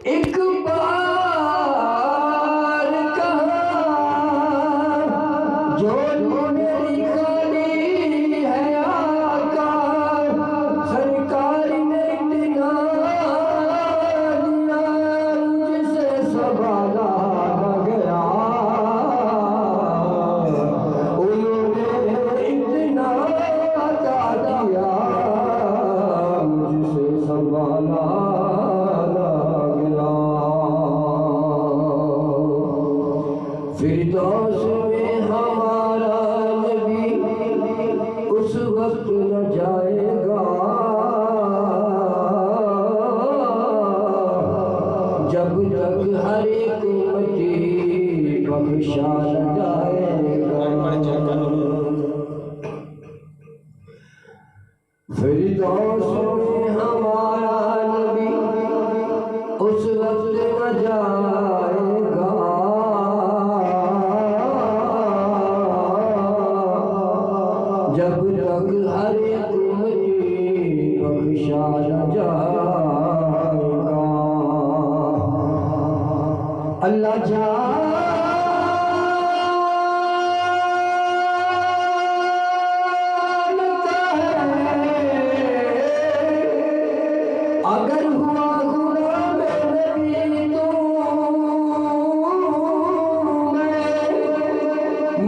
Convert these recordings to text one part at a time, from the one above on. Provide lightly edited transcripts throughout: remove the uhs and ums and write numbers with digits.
एक बार कहा जो मेरी खाली है आका, सरकार ने इतना दिया जिसे संभाला न गया। उन्होंने इतना अता दिया जिसे संभाला फिरदौस में हमारा नबी उस वक्त न जाएगा जब तक हर एक उम्मती बख्शा न जाएगा। फिरदौस में हमारा नबी उस वक्त न जाएगा जब तक हर एक उम्मती बख्शा न जाएगा। अल्लाह जानता है अगर हुआ गुलाम नबी तो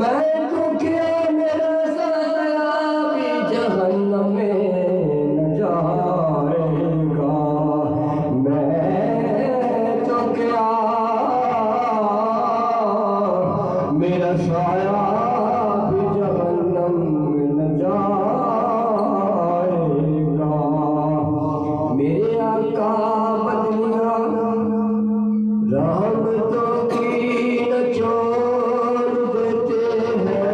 मैं तो क्या मेरा साया भी जहन्नम में न जाएगा। मैं तो क्या मेरा साया भी जहन्नम में न जाएगा। मेरे आका बदलिया रहमतों की नचोड़ देते हैं।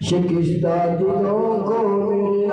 शिकस्ता दिलों को मेरे